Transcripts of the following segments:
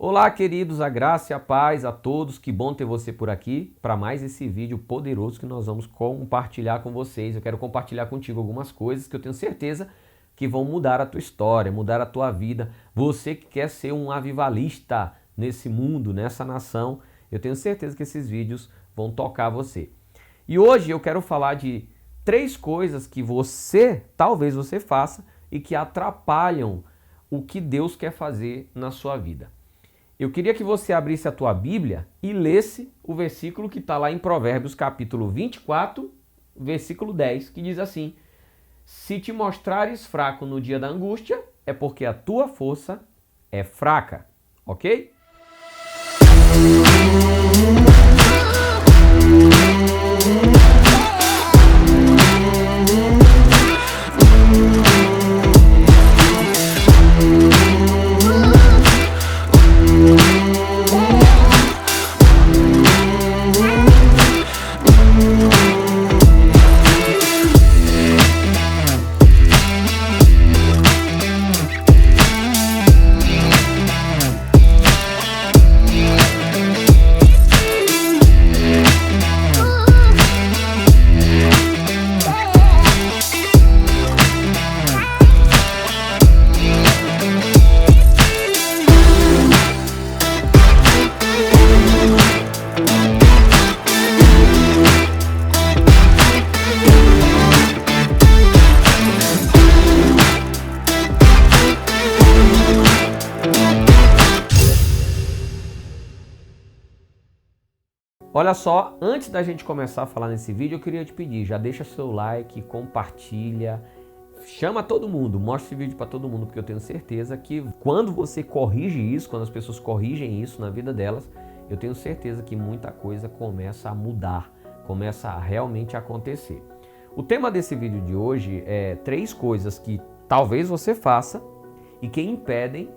Olá, queridos, a graça e a paz a todos, que bom ter você por aqui para mais esse vídeo poderoso que nós vamos compartilhar com vocês. Eu quero compartilhar contigo algumas coisas que eu tenho certeza que vão mudar a tua história, mudar a tua vida. Você que quer ser um avivalista nesse mundo, nessa nação, eu tenho certeza que esses vídeos vão tocar você. E hoje eu quero falar de 3 coisas que talvez você faça e que atrapalham o que Deus quer fazer na sua vida. Eu queria que você abrisse a tua Bíblia e lesse o versículo que está lá em Provérbios capítulo 24, versículo 10, que diz assim: se te mostrares fraco no dia da angústia, é porque a tua força é fraca, ok? Olha só, antes da gente começar a falar nesse vídeo, eu queria te pedir, já deixa seu like, compartilha, chama todo mundo, mostra esse vídeo para todo mundo, porque eu tenho certeza que quando você corrige isso, quando as pessoas corrigem isso na vida delas, eu tenho certeza que muita coisa começa a mudar, começa a realmente acontecer. O tema desse vídeo de hoje é 3 coisas que talvez você faça e que impedem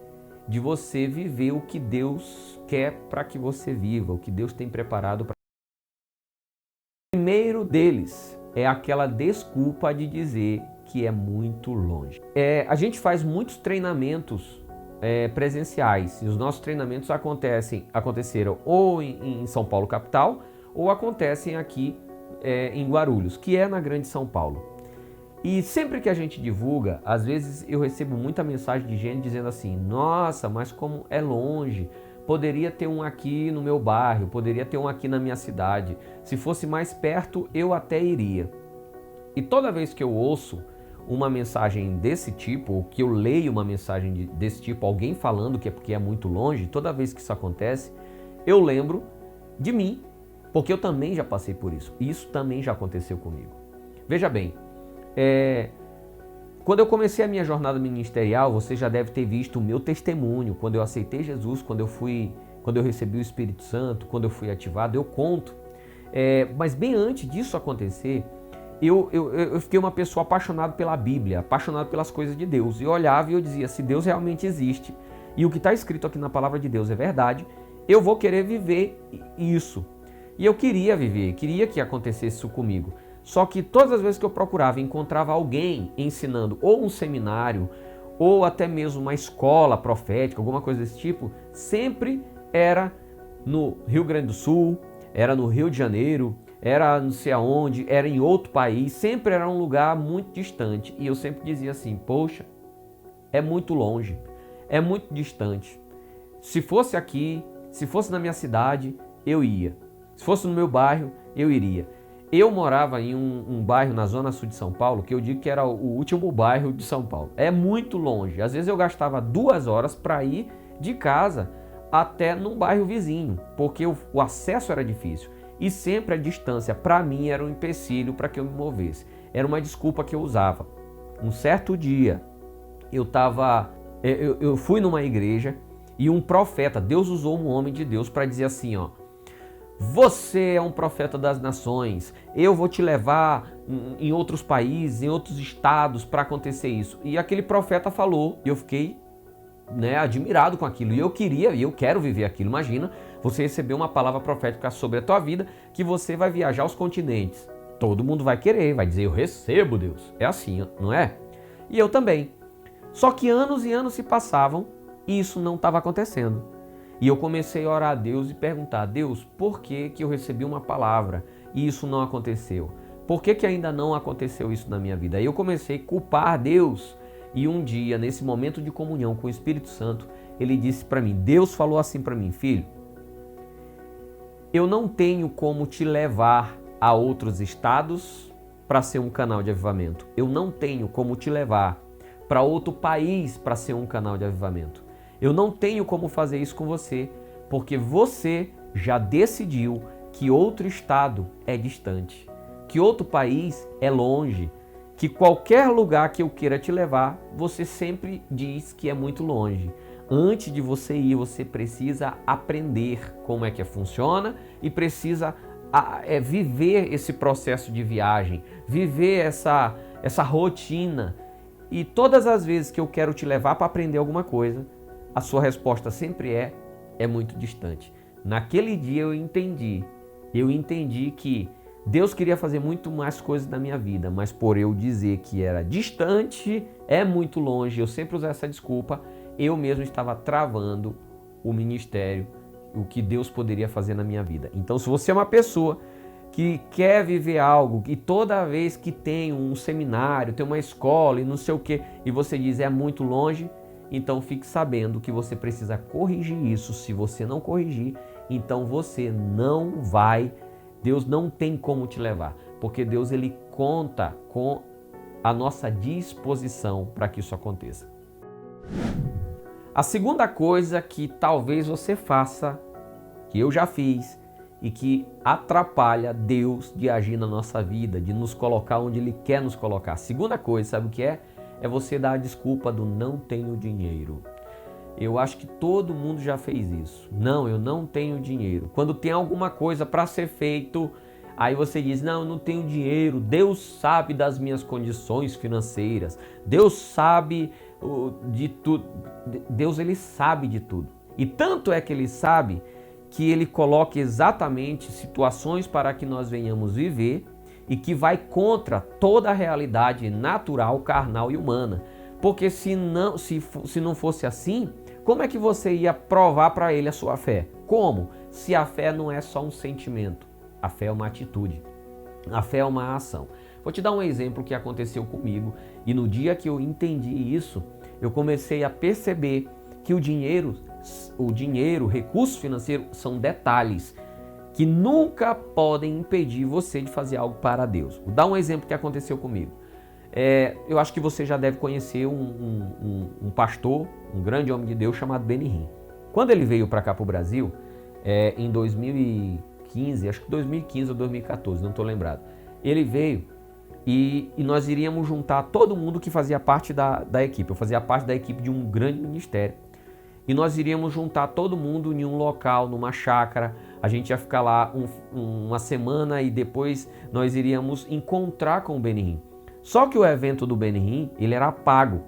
de você viver o que Deus quer para que você viva, o que Deus tem preparado para. O primeiro deles é aquela desculpa de dizer que é muito longe. A gente faz muitos treinamentos presenciais e os nossos treinamentos aconteceram ou em São Paulo capital ou acontecem aqui em Guarulhos, que é na Grande São Paulo. E sempre que a gente divulga, às vezes eu recebo muita mensagem de gente dizendo assim: nossa, mas como é longe, poderia ter um aqui no meu bairro, poderia ter um aqui na minha cidade, se fosse mais perto eu até iria. E toda vez que eu ouço uma mensagem desse tipo, ou que eu leio uma mensagem desse tipo, alguém falando que é porque é muito longe, toda vez que isso acontece, eu lembro de mim, porque eu também já passei por isso, e isso também já aconteceu comigo. Veja bem, quando eu comecei a minha jornada ministerial, você já deve ter visto o meu testemunho, quando eu aceitei Jesus, quando eu recebi o Espírito Santo, quando eu fui ativado, eu conto. Mas bem antes disso acontecer, eu fiquei uma pessoa apaixonada pela Bíblia, apaixonado pelas coisas de Deus. Eu olhava e eu dizia, se Deus realmente existe, e o que está escrito aqui na palavra de Deus é verdade, eu vou querer viver isso. E eu queria viver, queria que acontecesse isso comigo. Só que todas as vezes que eu procurava, encontrava alguém ensinando ou um seminário, ou até mesmo uma escola profética, alguma coisa desse tipo, sempre era no Rio Grande do Sul, era no Rio de Janeiro, era não sei aonde, era em outro país, sempre era um lugar muito distante. E eu sempre dizia assim, poxa, é muito longe, é muito distante. Se fosse aqui, se fosse na minha cidade, eu ia. Se fosse no meu bairro, eu iria. Eu morava em um bairro na zona sul de São Paulo, que eu digo que era o último bairro de São Paulo. É muito longe. Às vezes eu gastava 2 horas para ir de casa até num bairro vizinho, porque o acesso era difícil. E sempre a distância, para mim, era um empecilho para que eu me movesse. Era uma desculpa que eu usava. Um certo dia, eu fui numa igreja e um profeta, Deus usou um homem de Deus para dizer assim, ó: você é um profeta das nações, eu vou te levar em outros países, em outros estados para acontecer isso. E aquele profeta falou, e eu fiquei admirado com aquilo. E eu quero viver aquilo. Imagina você receber uma palavra profética sobre a tua vida, que você vai viajar aos continentes. Todo mundo vai querer, vai dizer, eu recebo, Deus. É assim, não é? E eu também. Só que anos e anos se passavam e isso não estava acontecendo. E eu comecei a orar a Deus e perguntar: Deus, por que que eu recebi uma palavra e isso não aconteceu? Por que que ainda não aconteceu isso na minha vida? Aí eu comecei a culpar Deus. E um dia, nesse momento de comunhão com o Espírito Santo, ele disse para mim, Deus falou assim para mim: filho, eu não tenho como te levar a outros estados para ser um canal de avivamento. Eu não tenho como te levar para outro país para ser um canal de avivamento. Eu não tenho como fazer isso com você, porque você já decidiu que outro estado é distante, que outro país é longe, que qualquer lugar que eu queira te levar, você sempre diz que é muito longe. Antes de você ir, você precisa aprender como é que funciona e precisa viver esse processo de viagem, viver essa rotina. E todas as vezes que eu quero te levar para aprender alguma coisa, a sua resposta sempre é muito distante. Naquele dia eu entendi que Deus queria fazer muito mais coisas na minha vida, mas por eu dizer que era distante, é muito longe, eu sempre usei essa desculpa, eu mesmo estava travando o ministério, o que Deus poderia fazer na minha vida. Então, se você é uma pessoa que quer viver algo e toda vez que tem um seminário, tem uma escola e não sei o que, e você diz é muito longe, então fique sabendo que você precisa corrigir isso. Se você não corrigir, então você não vai, Deus não tem como te levar, porque Deus ele conta com a nossa disposição para que isso aconteça. A segunda coisa que talvez você faça, que eu já fiz e que atrapalha Deus de agir na nossa vida, de nos colocar onde Ele quer nos colocar. A segunda coisa, sabe o que é? É você dar a desculpa do não tenho dinheiro. Eu acho que todo mundo já fez isso. Não, eu não tenho dinheiro. Quando tem alguma coisa para ser feito, aí você diz, não, eu não tenho dinheiro. Deus sabe das minhas condições financeiras. Deus sabe de tudo. Deus, ele sabe de tudo. E tanto é que ele sabe que ele coloca exatamente situações para que nós venhamos viver e que vai contra toda a realidade natural, carnal e humana. Porque se não fosse assim, como é que você ia provar para ele a sua fé? Como? Se a fé não é só um sentimento, a fé é uma atitude, a fé é uma ação. Vou te dar um exemplo que aconteceu comigo e no dia que eu entendi isso, eu comecei a perceber que o dinheiro, recurso financeiro são detalhes que nunca podem impedir você de fazer algo para Deus. Vou dar um exemplo que aconteceu comigo. Eu acho que você já deve conhecer um pastor, um grande homem de Deus chamado Benny Hinn. Quando ele veio para cá para o Brasil, em 2015, acho que 2015 ou 2014, não estou lembrado. Ele veio e nós iríamos juntar todo mundo que fazia parte da equipe. Eu fazia parte da equipe de um grande ministério. E nós iríamos juntar todo mundo em um local, numa chácara. A gente ia ficar lá uma semana e depois nós iríamos encontrar com o Benny Hinn. Só que o evento do Benny Hinn, ele era pago.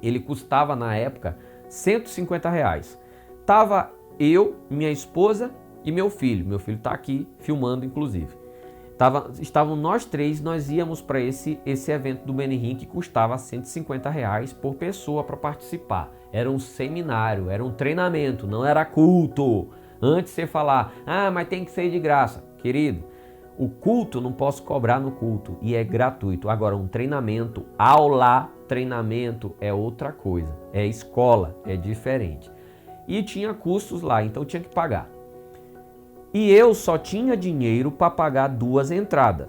Ele custava, na época, R$150. Tava eu, minha esposa e meu filho. Meu filho está aqui filmando, inclusive. Estavam nós três, nós íamos para esse evento do Benny Hinn que custava R$150 por pessoa para participar. Era um seminário, era um treinamento, não era culto. Antes de você falar, mas tem que ser de graça. Querido, o culto não posso cobrar no culto e é gratuito. Agora, um treinamento, aula, treinamento é outra coisa. É escola, é diferente. E tinha custos lá, então tinha que pagar. E eu só tinha dinheiro para pagar 2 entradas.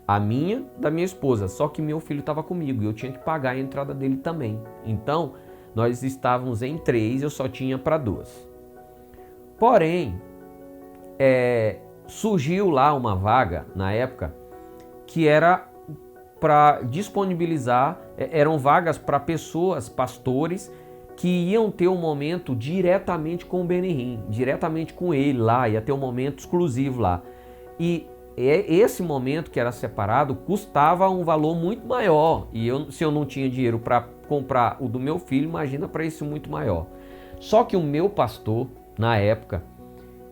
A minha, da minha esposa. Só que meu filho estava comigo e eu tinha que pagar a entrada dele também. Então, nós estávamos em 3 e eu só tinha para 2. Porém, surgiu lá uma vaga, na época, que era para disponibilizar, eram vagas para pessoas, pastores, que iam ter um momento diretamente com o Benny Hinn, diretamente com ele lá, ia ter um momento exclusivo lá. E esse momento que era separado custava um valor muito maior. E se eu não tinha dinheiro para comprar o do meu filho, imagina para esse muito maior. Só que o meu pastor, na época,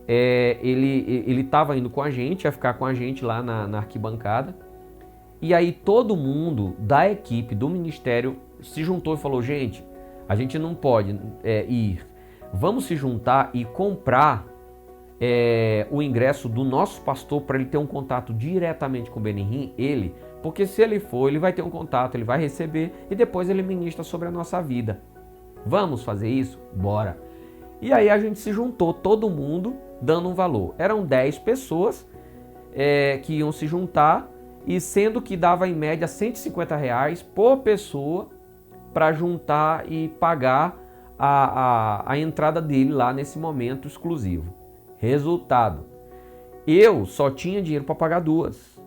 ele estava indo com a gente, ia ficar com a gente lá na arquibancada. E aí todo mundo da equipe, do ministério, se juntou e falou, gente, a gente não pode ir, vamos se juntar e comprar o ingresso do nosso pastor para ele ter um contato diretamente com o Benihim, porque se ele for, ele vai ter um contato, ele vai receber e depois ele ministra sobre a nossa vida. Vamos fazer isso? Bora! E aí a gente se juntou, todo mundo dando um valor. Eram 10 pessoas que iam se juntar, e sendo que dava em média R$150 por pessoa para juntar e pagar a entrada dele lá nesse momento exclusivo. Resultado, eu só tinha dinheiro para pagar 2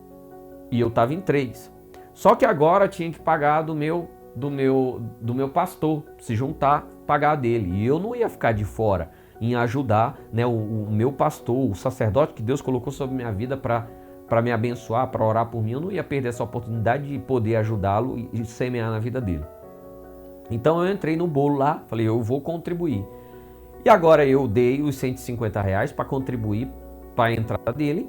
e eu estava em 3. Só que agora tinha que pagar do meu pastor, se juntar, pagar dele. E eu não ia ficar de fora em ajudar, né, o meu pastor, o sacerdote que Deus colocou sobre minha vida para me abençoar, para orar por mim. Eu não ia perder essa oportunidade de poder ajudá-lo e semear na vida dele. Então eu entrei no bolo lá, falei, eu vou contribuir. E agora eu dei os R$150 para contribuir para a entrada dele.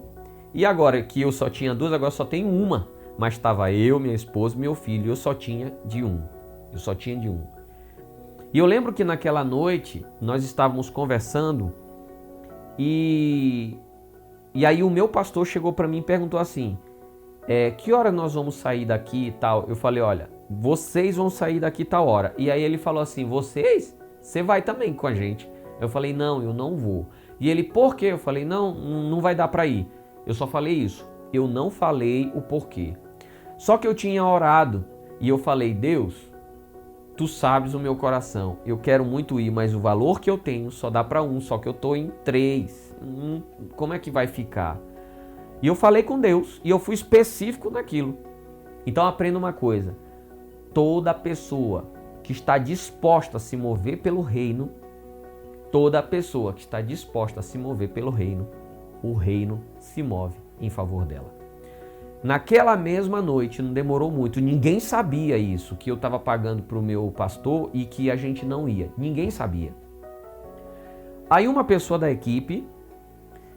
E agora que eu só tinha 2, agora só tenho uma. Mas estava eu, minha esposa e meu filho. Eu só tinha de um. E eu lembro que naquela noite nós estávamos conversando e aí o meu pastor chegou para mim e perguntou assim, que hora nós vamos sair daqui e tal? Eu falei, olha, vocês vão sair daqui tal hora. E aí ele falou assim, vocês? Você vai também com a gente. Eu falei, não, eu não vou. E ele, por quê? Eu falei, não vai dar para ir. Eu só falei isso. Eu não falei o porquê. Só que eu tinha orado e eu falei, Deus, tu sabes o meu coração. Eu quero muito ir, mas o valor que eu tenho só dá para 1, só que eu tô em 3. Como é que vai ficar? E eu falei com Deus e eu fui específico naquilo. Então aprenda uma coisa. Toda pessoa que está disposta a se mover pelo reino, o reino se move em favor dela. Naquela mesma noite, não demorou muito, ninguém sabia isso, que eu estava pagando para o meu pastor e que a gente não ia. Ninguém sabia. Aí uma pessoa da equipe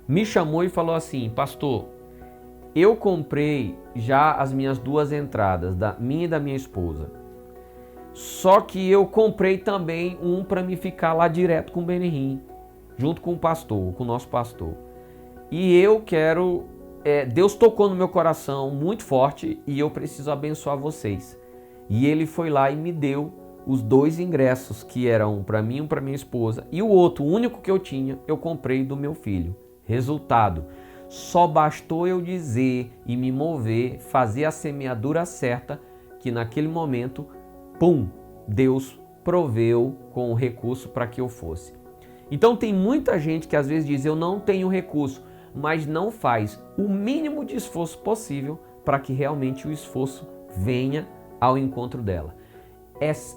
me chamou e falou assim, pastor, eu comprei já as minhas 2 entradas, da minha e da minha esposa. Só que eu comprei também um para me ficar lá direto com o Benihim, junto com o pastor, com o nosso pastor. E eu quero... Deus tocou no meu coração muito forte e eu preciso abençoar vocês. E ele foi lá e me deu os 2 ingressos, que eram um para mim e um para minha esposa. E o outro, o único que eu tinha, eu comprei do meu filho. Resultado, só bastou eu dizer e me mover, fazer a semeadura certa, que naquele momento, pum, Deus proveu com o recurso para que eu fosse. Então tem muita gente que às vezes diz, eu não tenho recurso, mas não faz o mínimo de esforço possível para que realmente o esforço venha ao encontro dela.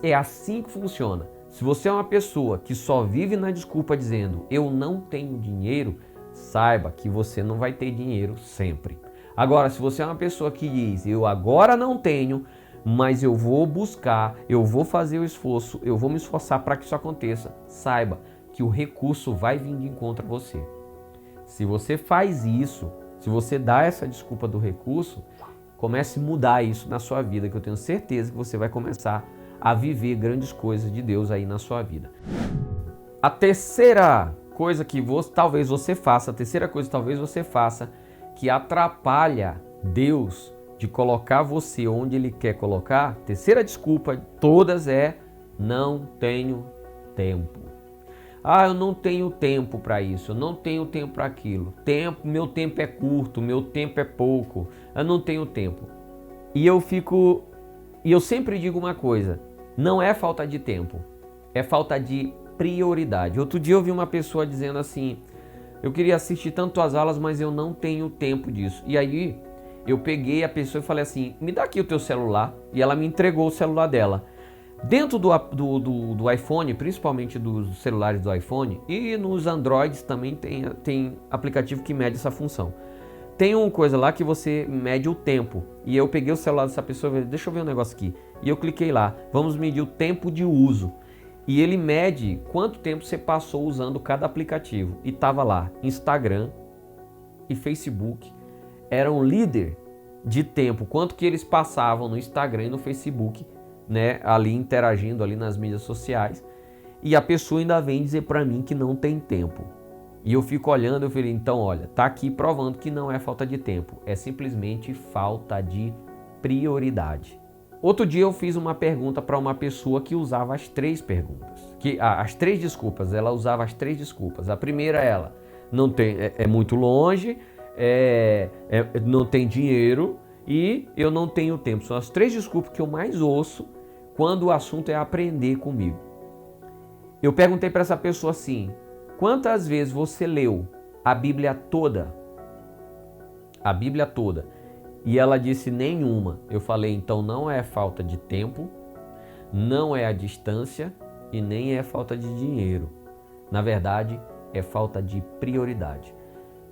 É assim que funciona. Se você é uma pessoa que só vive na desculpa dizendo eu não tenho dinheiro, saiba que você não vai ter dinheiro sempre. Agora, se você é uma pessoa que diz eu agora não tenho, mas eu vou buscar, eu vou fazer o esforço, eu vou me esforçar para que isso aconteça, saiba que o recurso vai vir de encontro a você. Se você faz isso, se você dá essa desculpa do recurso, comece a mudar isso na sua vida, que eu tenho certeza que você vai começar a viver grandes coisas de Deus aí na sua vida. A terceira coisa que talvez você faça, que atrapalha Deus de colocar você onde Ele quer colocar, terceira desculpa de todas é não tenho tempo. Eu não tenho tempo para isso, eu não tenho tempo para aquilo. Meu tempo é curto, meu tempo é pouco, eu não tenho tempo. E eu sempre digo uma coisa, não é falta de tempo, é falta de prioridade. Outro dia eu vi uma pessoa dizendo assim, eu queria assistir tanto às aulas, mas eu não tenho tempo disso. E aí eu peguei a pessoa e falei assim, me dá aqui o teu celular. E ela me entregou o celular dela. Dentro do iPhone, principalmente dos celulares do iPhone, e nos Androids também tem aplicativo que mede essa função. Tem uma coisa lá que você mede o tempo. E eu peguei o celular dessa pessoa e falei, deixa eu ver um negócio aqui. E eu cliquei lá, vamos medir o tempo de uso. E ele mede quanto tempo você passou usando cada aplicativo. E estava lá, Instagram e Facebook eram líder de tempo. Quanto que eles passavam no Instagram e no Facebook, né, ali interagindo ali nas mídias sociais. e a pessoa ainda vem dizer para mim que não tem tempo. E eu fico olhando, eu falei, então olha, tá aqui provando que não é falta de tempo, é simplesmente falta de prioridade. Outro dia eu fiz uma pergunta para uma pessoa que usava as 3 perguntas, as 3 desculpas, ela usava as 3 desculpas. A primeira não tem, é muito longe, não tem dinheiro e eu não tenho tempo. São as 3 desculpas que eu mais ouço quando o assunto é aprender comigo. Eu perguntei para essa pessoa assim, quantas vezes você leu a Bíblia toda? A Bíblia toda. E ela disse nenhuma. Eu falei, então não é falta de tempo, não é a distância e nem é falta de dinheiro. Na verdade, é falta de prioridade.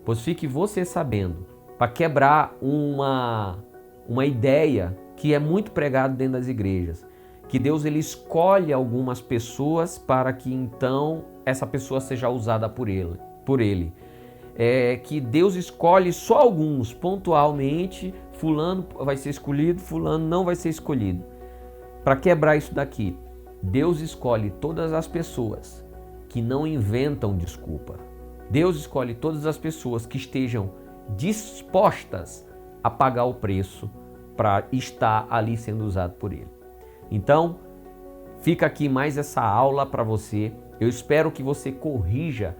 Pois fique você sabendo, para quebrar uma ideia que é muito pregada dentro das igrejas, que Deus ele escolhe algumas pessoas para que então essa pessoa seja usada por ele. Que Deus escolhe só alguns pontualmente, fulano vai ser escolhido, fulano não vai ser escolhido. Para quebrar isso daqui, Deus escolhe todas as pessoas que não inventam desculpa. Deus escolhe todas as pessoas que estejam dispostas a pagar o preço para estar ali sendo usado por Ele. Então, fica aqui mais essa aula para você. Eu espero que você corrija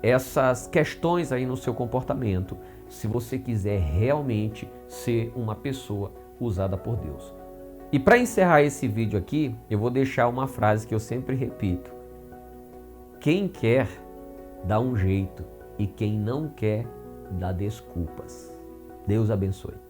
essas questões aí no seu comportamento, se você quiser realmente ser uma pessoa usada por Deus. E para encerrar esse vídeo aqui, eu vou deixar uma frase que eu sempre repito. Quem quer, dá um jeito, e quem não quer, dá desculpas. Deus abençoe.